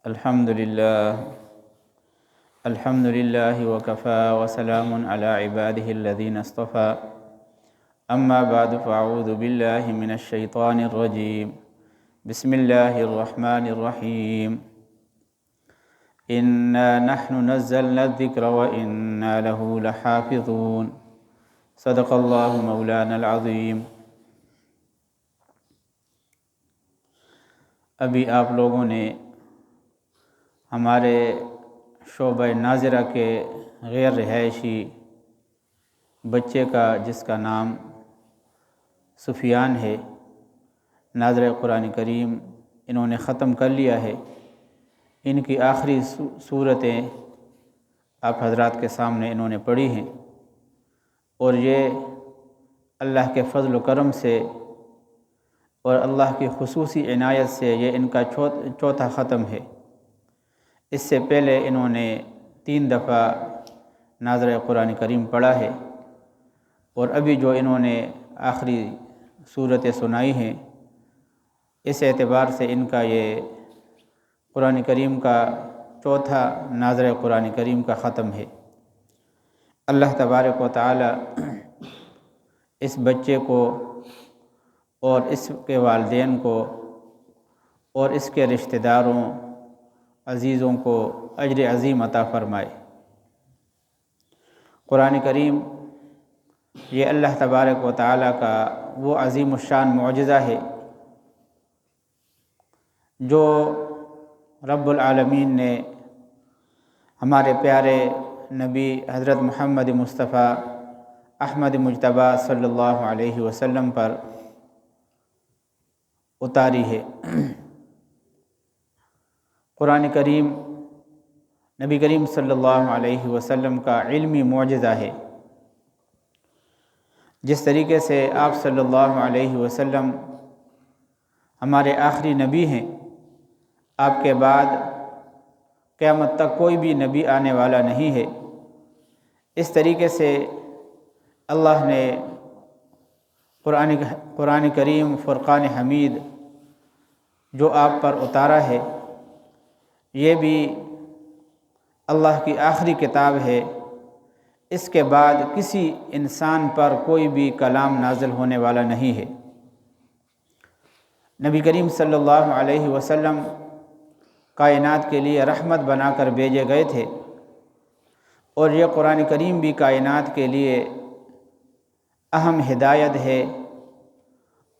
الحمد للہ وکفى وسلام علی عباده الذین اصطفى اما بعد فاعوذ باللہ من الشیطان الرجیم بسم اللہ الرحمن الرحیم انا نحن نزلنا الذکر وانا له لحافظون صدق اللہ مولانا العظیم۔ ابھی آپ لوگوں نے ہمارے شعبہ ناظرہ کے غیر رہائشی بچے کا، جس کا نام سفیان ہے، ناظرہ قرآن کریم انہوں نے ختم کر لیا ہے۔ ان کی آخری صورتیں آپ حضرات کے سامنے انہوں نے پڑھی ہیں، اور یہ اللہ کے فضل و کرم سے اور اللہ کی خصوصی عنایت سے یہ ان کا چوتھا ختم ہے۔ اس سے پہلے انہوں نے 3 دفعہ ناظرہ قرآن کریم پڑھا ہے، اور ابھی جو انہوں نے آخری صورتیں سنائی ہیں، اس اعتبار سے ان کا یہ قرآن کریم کا چوتھا ناظرہ قرآن کریم کا ختم ہے۔ اللہ تبارک و تعالی اس بچے کو اور اس کے والدین کو اور اس کے رشتہ داروں عزیزوں کو اجر عظیم عطا فرمائے۔ قرآن کریم یہ اللہ تبارک و تعالی کا وہ عظیم الشان معجزہ ہے جو رب العالمین نے ہمارے پیارے نبی حضرت محمد مصطفیٰ احمد مجتبیٰ صلی اللہ علیہ وسلم پر اتاری ہے۔ قرآن کریم نبی کریم صلی اللہ علیہ وسلم کا علمی معجزہ ہے۔ جس طریقے سے آپ صلی اللہ علیہ وسلم ہمارے آخری نبی ہیں، آپ کے بعد قیامت تک کوئی بھی نبی آنے والا نہیں ہے، اس طریقے سے اللہ نے قرآن کریم فرقان حمید جو آپ پر اتارا ہے، یہ بھی اللہ کی آخری کتاب ہے۔ اس کے بعد کسی انسان پر کوئی بھی کلام نازل ہونے والا نہیں ہے۔ نبی کریم صلی اللہ علیہ وسلم کائنات کے لیے رحمت بنا کر بھیجے گئے تھے، اور یہ قرآن کریم بھی کائنات کے لیے اہم ہدایت ہے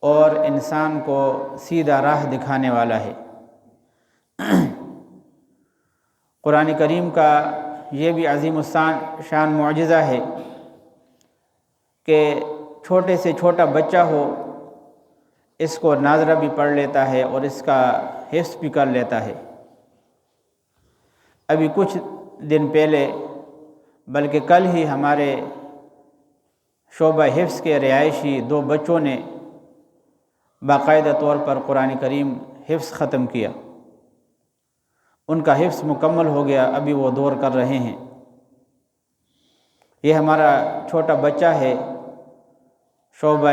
اور انسان کو سیدھا راہ دکھانے والا ہے۔ قرآن کریم کا یہ بھی عظیم الشان معجزہ ہے کہ چھوٹے سے چھوٹا بچہ ہو، اس کو ناظرہ بھی پڑھ لیتا ہے اور اس کا حفظ بھی کر لیتا ہے۔ ابھی کچھ دن پہلے بلکہ کل ہی ہمارے شعبہ حفظ کے رہائشی 2 بچوں نے باقاعدہ طور پر قرآن کریم حفظ ختم کیا۔ ان کا حفظ مکمل ہو گیا، ابھی وہ دور کر رہے ہیں۔ یہ ہمارا چھوٹا بچہ ہے، شعبہ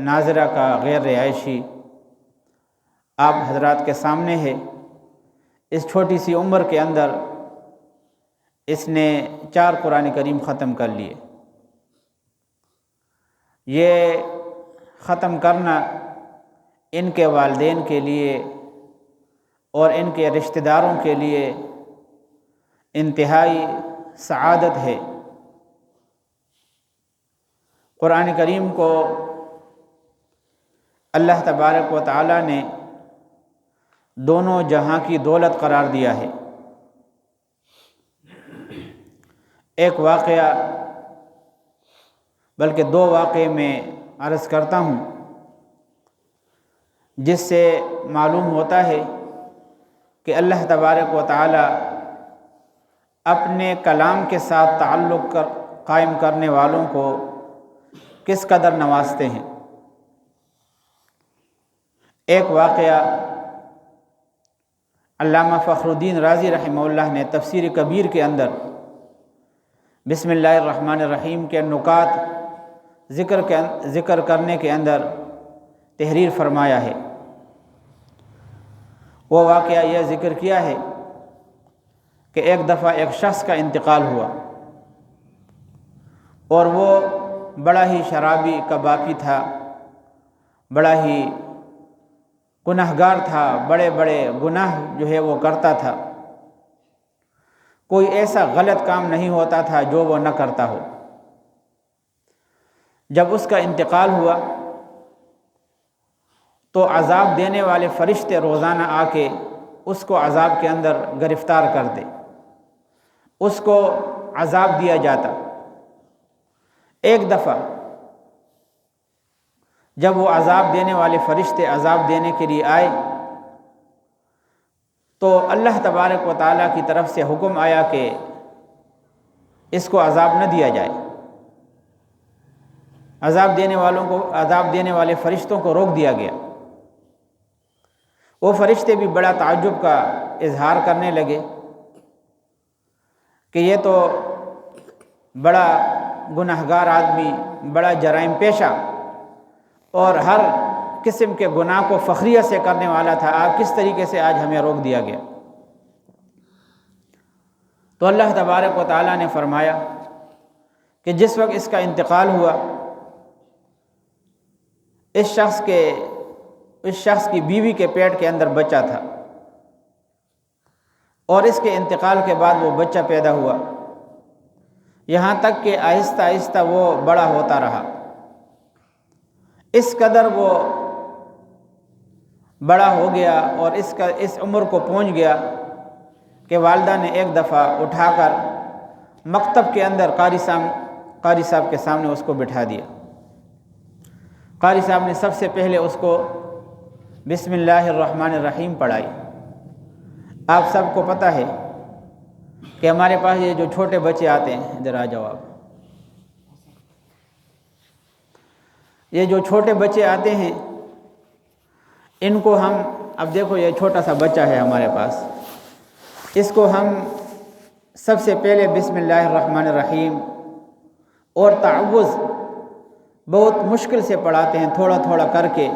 ناظرہ کا غیر رہائشی، آپ حضرات کے سامنے ہے۔ اس چھوٹی سی عمر کے اندر اس نے 4 قرآن کریم ختم کر لیے۔ یہ ختم کرنا ان کے والدین کے لیے اور ان کے رشتہ داروں کے لیے انتہائی سعادت ہے۔ قرآن کریم کو اللہ تبارک و تعالی نے دونوں جہاں کی دولت قرار دیا ہے۔ ایک واقعہ بلکہ 2 واقعے میں عرض کرتا ہوں، جس سے معلوم ہوتا ہے کہ اللہ تبارک و تعالی اپنے کلام کے ساتھ تعلق قائم کرنے والوں کو کس قدر نوازتے ہیں۔ ایک واقعہ علامہ فخر الدین رازی رحمہ اللہ نے تفسیر کبیر کے اندر بسم اللہ الرحمن الرحیم کے نکات ذکر کرنے کے اندر تحریر فرمایا ہے۔ وہ واقعہ یہ ذکر کیا ہے کہ ایک دفعہ ایک شخص کا انتقال ہوا اور وہ بڑا ہی شرابی کبابی تھا، بڑا ہی گنہگار تھا، بڑے بڑے گناہ جو ہے وہ کرتا تھا، کوئی ایسا غلط کام نہیں ہوتا تھا جو وہ نہ کرتا ہو۔ جب اس کا انتقال ہوا تو عذاب دینے والے فرشتے روزانہ آ کے اس کو عذاب کے اندر گرفتار کرتے، اس کو عذاب دیا جاتا۔ ایک دفعہ جب وہ عذاب دینے والے فرشتے عذاب دینے کے لیے آئے تو اللہ تبارک و تعالیٰ کی طرف سے حکم آیا کہ اس کو عذاب نہ دیا جائے، عذاب دینے والے فرشتوں کو روک دیا گیا۔ وہ فرشتے بھی بڑا تعجب کا اظہار کرنے لگے کہ یہ تو بڑا گنہگار آدمی، بڑا جرائم پیشہ اور ہر قسم کے گناہ کو فخریت سے کرنے والا تھا، آپ کس طریقے سے آج ہمیں روک دیا گیا؟ تو اللہ تبارک و تعالیٰ نے فرمایا کہ جس وقت اس کا انتقال ہوا، اس شخص کی بیوی کے پیٹ کے اندر بچہ تھا اور اس کے انتقال کے بعد وہ بچہ پیدا ہوا، یہاں تک کہ آہستہ آہستہ وہ بڑا ہوتا رہا۔ اس قدر وہ بڑا ہو گیا اور اس عمر کو پہنچ گیا کہ والدہ نے ایک دفعہ اٹھا کر مکتب کے اندر قاری صاحب کے سامنے اس کو بٹھا دیا۔ قاری صاحب نے سب سے پہلے اس کو بسم اللہ الرحمن الرحیم پڑھائی۔ آپ سب کو پتہ ہے کہ ہمارے پاس یہ جو چھوٹے بچے آتے ہیں، ادھر آ جاؤ آپ، یہ جو چھوٹے بچے آتے ہیں ان کو ہم، اب دیکھو یہ چھوٹا سا بچہ ہے ہمارے پاس، اس کو ہم سب سے پہلے بسم اللہ الرحمن الرحیم اور تعوذ بہت مشکل سے پڑھاتے ہیں، تھوڑا تھوڑا کر کے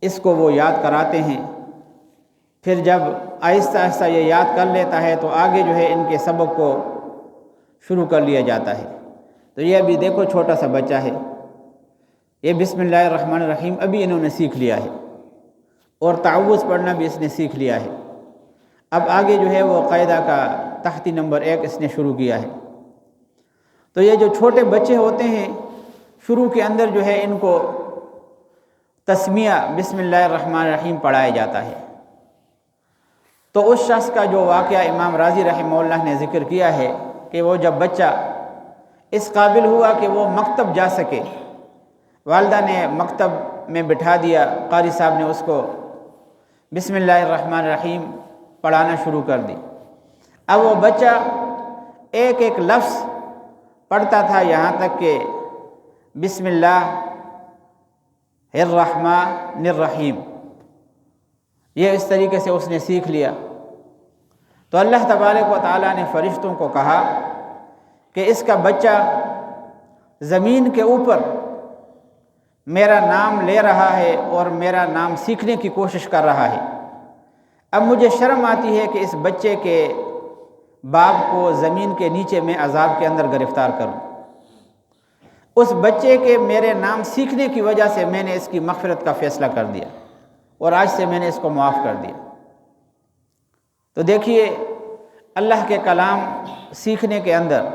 اس کو وہ یاد کراتے ہیں۔ پھر جب آہستہ آہستہ یہ یاد کر لیتا ہے تو آگے جو ہے ان کے سبق کو شروع کر لیا جاتا ہے۔ تو یہ ابھی دیکھو چھوٹا سا بچہ ہے، یہ بسم اللہ الرحمن الرحیم ابھی انہوں نے سیکھ لیا ہے اور تعوذ پڑھنا بھی اس نے سیکھ لیا ہے۔ اب آگے جو ہے وہ قاعدہ کا تحتی نمبر 1 اس نے شروع کیا ہے۔ تو یہ جو چھوٹے بچے ہوتے ہیں شروع کے اندر جو ہے ان کو تسمیہ بسم اللہ الرحمن الرحیم پڑھایا جاتا ہے۔ تو اس شخص کا جو واقعہ امام راضی رحمہ اللہ نے ذکر کیا ہے کہ وہ جب بچہ اس قابل ہوا کہ وہ مکتب جا سکے، والدہ نے مکتب میں بٹھا دیا، قاری صاحب نے اس کو بسم اللہ الرحمن الرحیم پڑھانا شروع کر دی۔ اب وہ بچہ ایک ایک لفظ پڑھتا تھا، یہاں تک کہ بسم اللہ الرحمن الرحیم یہ اس طریقے سے اس نے سیکھ لیا۔ تو اللہ تبارک و تعالیٰ نے فرشتوں کو کہا کہ اس کا بچہ زمین کے اوپر میرا نام لے رہا ہے اور میرا نام سیکھنے کی کوشش کر رہا ہے۔ اب مجھے شرم آتی ہے کہ اس بچے کے باپ کو زمین کے نیچے میں عذاب کے اندر گرفتار کروں۔ اس بچے کے میرے نام سیکھنے کی وجہ سے میں نے اس کی مغفرت کا فیصلہ کر دیا اور آج سے میں نے اس کو معاف کر دیا۔ تو دیکھیے اللہ کے کلام سیکھنے کے اندر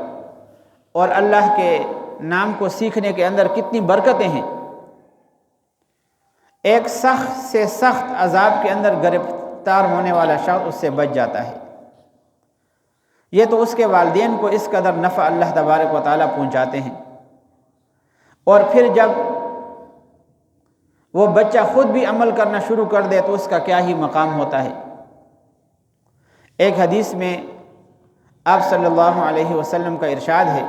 اور اللہ کے نام کو سیکھنے کے اندر کتنی برکتیں ہیں۔ ایک سخت سے سخت عذاب کے اندر گرفتار ہونے والا شخص اس سے بچ جاتا ہے۔ یہ تو اس کے والدین کو اس قدر نفع اللہ تبارک و تعالیٰ پہنچاتے ہیں، اور پھر جب وہ بچہ خود بھی عمل کرنا شروع کر دے تو اس کا کیا ہی مقام ہوتا ہے۔ ایک حدیث میں آپ صلی اللہ علیہ وسلم کا ارشاد ہے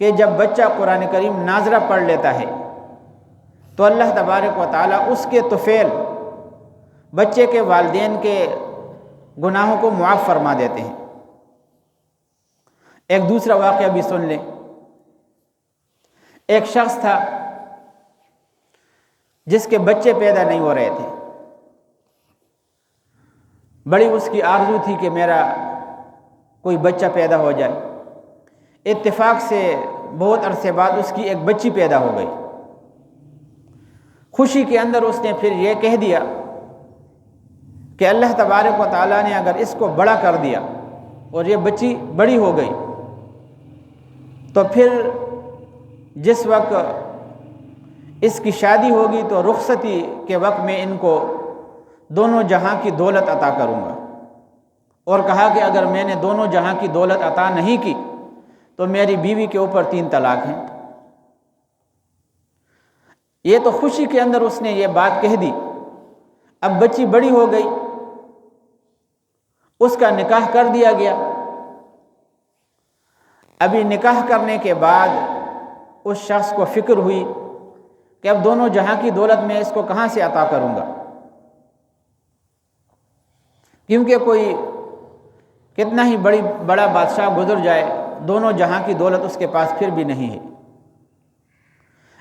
کہ جب بچہ قرآن کریم ناظرہ پڑھ لیتا ہے تو اللہ تبارک و تعالیٰ اس کے طفیل بچے کے والدین کے گناہوں کو معاف فرما دیتے ہیں۔ ایک دوسرا واقعہ بھی سن لیں۔ ایک شخص تھا جس کے بچے پیدا نہیں ہو رہے تھے، بڑی اس کی آرزو تھی کہ میرا کوئی بچہ پیدا ہو جائے۔ اتفاق سے بہت عرصے بعد اس کی ایک بچی پیدا ہو گئی۔ خوشی کے اندر اس نے پھر یہ کہہ دیا کہ اللہ تبارک و تعالیٰ نے اگر اس کو بڑا کر دیا اور یہ بچی بڑی ہو گئی تو پھر جس وقت اس کی شادی ہوگی تو رخصتی کے وقت میں ان کو دونوں جہاں کی دولت عطا کروں گا۔ اور کہا کہ اگر میں نے دونوں جہاں کی دولت عطا نہیں کی تو میری بیوی کے اوپر 3 طلاق ہیں۔ یہ تو خوشی کے اندر اس نے یہ بات کہہ دی۔ اب بچی بڑی ہو گئی، اس کا نکاح کر دیا گیا۔ ابھی نکاح کرنے کے بعد اس شخص کو فکر ہوئی کہ اب دونوں جہاں کی دولت میں اس کو کہاں سے عطا کروں گا، کیونکہ کوئی کتنا ہی بڑا بادشاہ گزر جائے دونوں جہاں کی دولت اس کے پاس پھر بھی نہیں ہے۔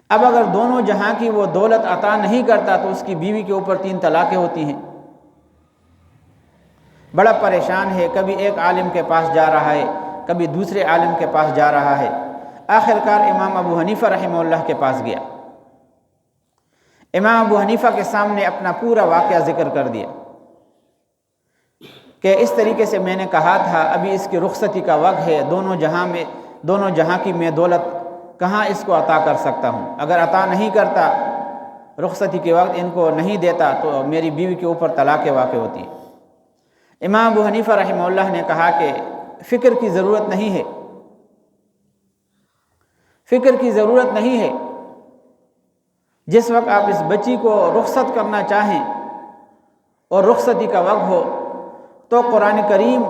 اب اگر دونوں جہاں کی وہ دولت عطا نہیں کرتا تو اس کی بیوی کے اوپر 3 طلاقیں ہوتی ہیں۔ بڑا پریشان ہے، کبھی ایک عالم کے پاس جا رہا ہے، کبھی دوسرے عالم کے پاس جا رہا ہے۔ آخر کار امام ابو حنیفہ رحمہ اللہ کے پاس گیا۔ امام ابو حنیفہ کے سامنے اپنا پورا واقعہ ذکر کر دیا کہ اس طریقے سے میں نے کہا تھا، ابھی اس کی رخصتی کا وقت ہے، دونوں جہاں کی میں دولت کہاں اس کو عطا کر سکتا ہوں؟ اگر عطا نہیں کرتا، رخصتی کے وقت ان کو نہیں دیتا تو میری بیوی کے اوپر طلاق واقع ہوتی ہے۔ امام ابو حنیفہ رحمہ اللہ نے کہا کہ فکر کی ضرورت نہیں ہے، فکر کی ضرورت نہیں ہے۔ جس وقت آپ اس بچی کو رخصت کرنا چاہیں اور رخصتی کا وقت ہو تو قرآن کریم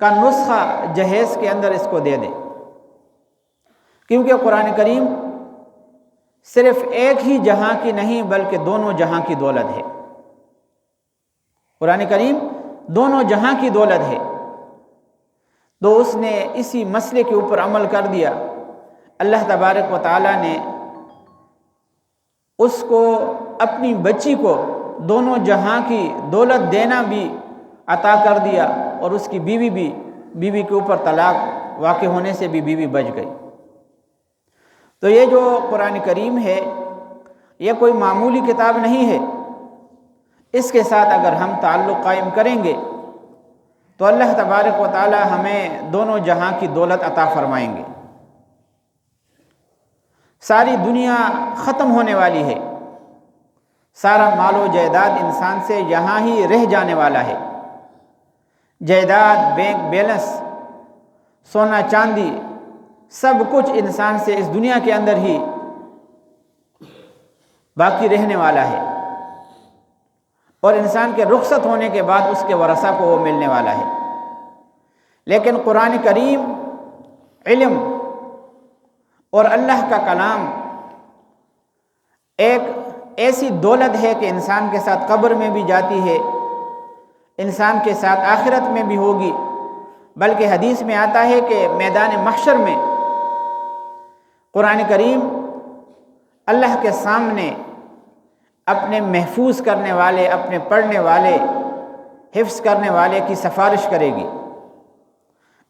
کا نسخہ جہیز کے اندر اس کو دے دیں، کیونکہ قرآن کریم صرف ایک ہی جہاں کی نہیں بلکہ دونوں جہاں کی دولت ہے۔ قرآن کریم دونوں جہاں کی دولت ہے، تو اس نے اسی مسئلے کے اوپر عمل کر دیا۔ اللہ تبارک و تعالیٰ نے اس کو اپنی بچی کو دونوں جہاں کی دولت دینا بھی عطا کر دیا، اور اس کی بیوی کے اوپر طلاق واقع ہونے سے بھی بیوی بچ گئی۔ تو یہ جو قرآن کریم ہے یہ کوئی معمولی کتاب نہیں ہے۔ اس کے ساتھ اگر ہم تعلق قائم کریں گے تو اللہ تبارک و تعالی ہمیں دونوں جہاں کی دولت عطا فرمائیں گے۔ ساری دنیا ختم ہونے والی ہے، سارا مال و جائیداد انسان سے یہاں ہی رہ جانے والا ہے۔ جائیداد، بینک بیلنس، سونا چاندی، سب کچھ انسان سے اس دنیا کے اندر ہی باقی رہنے والا ہے، اور انسان کے رخصت ہونے کے بعد اس کے ورثہ کو وہ ملنے والا ہے۔ لیکن قرآن کریم علم اور اللہ کا کلام ایک ایسی دولت ہے کہ انسان کے ساتھ قبر میں بھی جاتی ہے، انسان کے ساتھ آخرت میں بھی ہوگی، بلکہ حدیث میں آتا ہے کہ میدان محشر میں قرآن کریم اللہ کے سامنے اپنے محفوظ کرنے والے، اپنے پڑھنے والے، حفظ کرنے والے کی سفارش کرے گی،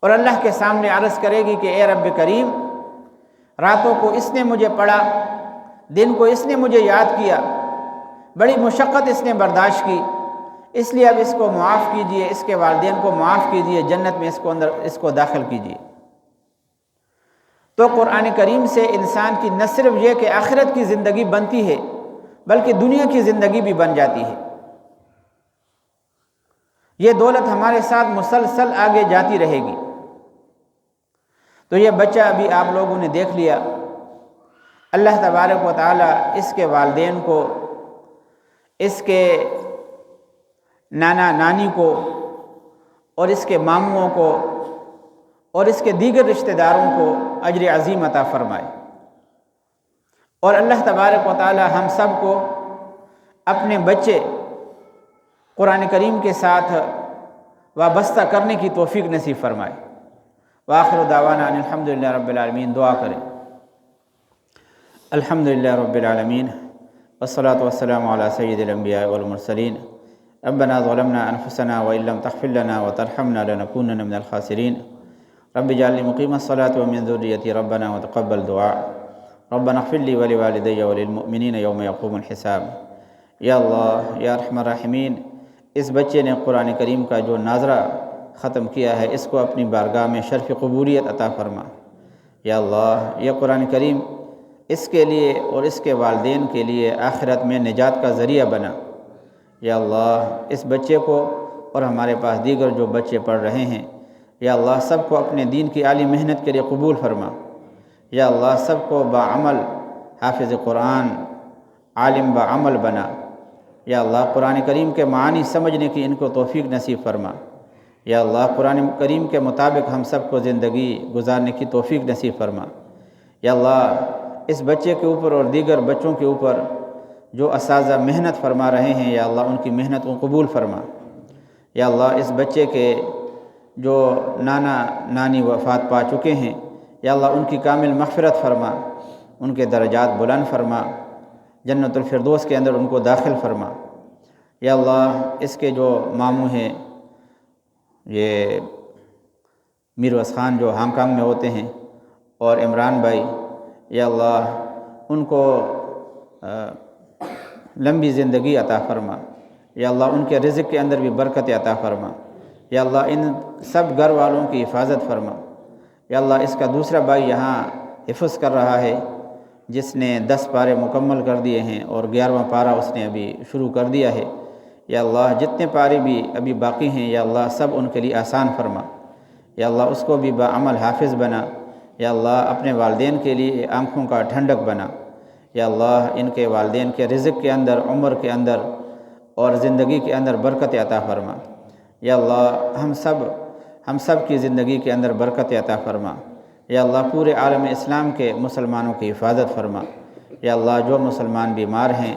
اور اللہ کے سامنے عرض کرے گی کہ اے رب کریم، راتوں کو اس نے مجھے پڑھا، دن کو اس نے مجھے یاد کیا، بڑی مشقت اس نے برداشت کی، اس لیے اب اس کو معاف کیجئے، اس کے والدین کو معاف کیجئے، جنت میں اس کو داخل کیجئے۔ تو قرآن کریم سے انسان کی نہ صرف یہ کہ آخرت کی زندگی بنتی ہے بلکہ دنیا کی زندگی بھی بن جاتی ہے۔ یہ دولت ہمارے ساتھ مسلسل آگے جاتی رہے گی۔ تو یہ بچہ ابھی آپ لوگوں نے دیکھ لیا، اللہ تبارک و تعالی اس کے والدین کو، اس کے نانا نانی کو، اور اس کے ماموں کو، اور اس کے دیگر رشتہ داروں کو اجر عظیم عطا فرمائے، اور اللہ تبارک و تعالی ہم سب کو اپنے بچے قرآن کریم کے ساتھ وابستہ کرنے کی توفیق نصیب فرمائے۔ وآخر دعوانا ان الحمدللہ رب العالمین۔ دعا کریں۔ الحمدللہ رب العالمین والصلاة والسلام علی سید الانبیاء والمرسلین ربنا ظلمنا انفسنا وان لم تغفر لنا وترحمنا لنكونن من الخاسرين رب اجعلني مقيم الصلاة ومن ذريتي ربنا وتقبل دعاء ربنا اغفر لي ولوالدي وللمؤمنين يوم يقوم الحساب۔ یا اللہ یا ارحم الراحمین، اس بچے نے قرآن کریم کا جو ناظرہ ختم کیا ہے اس کو اپنی بارگاہ میں شرف قبولیت عطا فرما۔ یا اللہ یہ قرآن کریم اس کے لیے اور اس کے والدین کے لیے آخرت میں نجات کا ذریعہ بنا۔ یا اللہ اس بچے کو اور ہمارے پاس دیگر جو بچے پڑھ رہے ہیں، یا اللہ سب کو اپنے دین کی عالی محنت کے لیے قبول فرما۔ یا اللہ سب کو باعمل حافظ قرآن عالم باعمل بنا۔ یا اللہ قرآن کریم کے معانی سمجھنے کی ان کو توفیق نصیب فرما۔ یا اللہ قرآن کریم کے مطابق ہم سب کو زندگی گزارنے کی توفیق نصیب فرما۔ یا اللہ اس بچے کے اوپر اور دیگر بچوں کے اوپر جو اساتذہ محنت فرما رہے ہیں، یا اللہ ان کی محنت کو قبول فرما۔ یا اللہ اس بچے کے جو نانا نانی وفات پا چکے ہیں، یا اللہ ان کی کامل مغفرت فرما، ان کے درجات بلند فرما، جنت الفردوس کے اندر ان کو داخل فرما۔ یا اللہ اس کے جو ماموں ہیں یہ میرویس خان جو ہانگ کانگ میں ہوتے ہیں اور عمران بھائی، یا اللہ ان کو لمبی زندگی عطا فرما۔ یا اللہ ان کے رزق کے اندر بھی برکت عطا فرما۔ یا اللہ ان سب گھر والوں کی حفاظت فرما۔ یا اللہ اس کا دوسرا بھائی یہاں حفظ کر رہا ہے جس نے 10 پارے مکمل کر دیے ہیں اور 11واں پارہ اس نے ابھی شروع کر دیا ہے۔ یا اللہ جتنے پارے بھی ابھی باقی ہیں، یا اللہ سب ان کے لیے آسان فرما۔ یا اللہ اس کو بھی باعمل حافظ بنا۔ یا اللہ اپنے والدین کے لیے آنکھوں کا ٹھنڈک بنا۔ یا اللہ ان کے والدین کے رزق کے اندر، عمر کے اندر اور زندگی کے اندر برکت عطا فرما۔ یا اللہ ہم سب کی زندگی کے اندر برکت عطا فرما۔ یا اللہ پورے عالم اسلام کے مسلمانوں کی حفاظت فرما۔ یا اللہ جو مسلمان بیمار ہیں،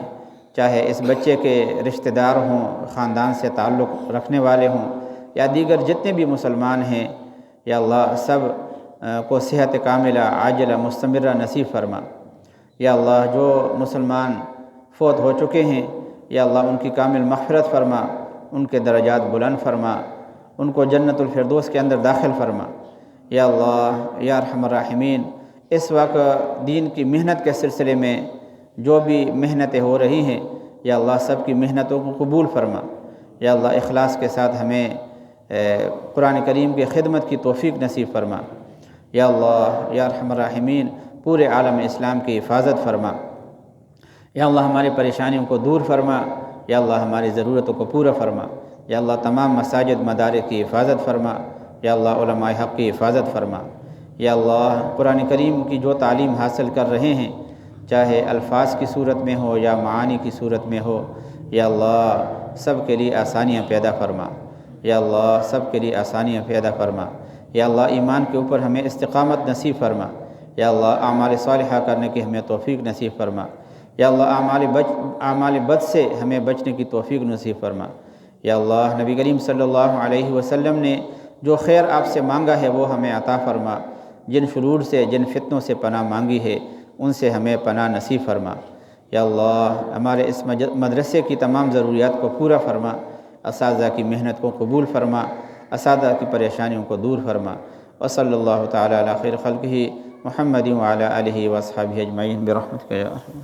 چاہے اس بچے کے رشتہ دار ہوں، خاندان سے تعلق رکھنے والے ہوں، یا دیگر جتنے بھی مسلمان ہیں، یا اللہ سب کو صحت کاملہ عاجلہ مستمرہ نصیب فرما۔ یا اللہ جو مسلمان فوت ہو چکے ہیں، یا اللہ ان کی کامل مغفرت فرما، ان کے درجات بلند فرما، ان کو جنت الفردوس کے اندر داخل فرما۔ یا اللہ یا ارحم الراحمین، اس وقت دین کی محنت کے سلسلے میں جو بھی محنتیں ہو رہی ہیں، یا اللہ سب کی محنتوں کو قبول فرما۔ یا اللہ اخلاص کے ساتھ ہمیں قرآن کریم کی خدمت کی توفیق نصیب فرما۔ یا اللہ یا ارحم الراحمین پورے عالم اسلام کی حفاظت فرما۔ یا اللہ ہماری پریشانیوں کو دور فرما۔ یا اللہ ہماری ضرورتوں کو پورا فرما۔ یا اللہ تمام مساجد مدارس کی حفاظت فرما۔ یا اللہ علماء حق کی حفاظت فرما۔ یا اللہ قرآن کریم کی جو تعلیم حاصل کر رہے ہیں، چاہے الفاظ کی صورت میں ہو یا معانی کی صورت میں ہو، یا اللہ سب کے لیے آسانیاں پیدا فرما۔ یا اللہ سب کے لیے آسانیاں پیدا فرما۔ یا اللہ ایمان کے اوپر ہمیں استقامت نصیب فرما۔ یا اللہ اعمال صالحہ کرنے کی ہمیں توفیق نصیب فرما۔ یا اللہ اعمال بد سے ہمیں بچنے کی توفیق نصیب فرما۔ یا اللہ نبی کریم صلی اللہ علیہ وسلم نے جو خیر آپ سے مانگا ہے وہ ہمیں عطا فرما۔ جن شرور سے، جن فتنوں سے پناہ مانگی ہے ان سے ہمیں پناہ نصیب فرما۔ یا اللہ ہمارے اس مدرسے کی تمام ضروریات کو پورا فرما، اساتذہ کی محنت کو قبول فرما، اساتذہ کی پریشانیوں کو دور فرما۔ وصلی اللہ تعالی علی خیر خلقہ محمد وعلی آلہ واصحابہ اجمعین برحمتک یا ارحم۔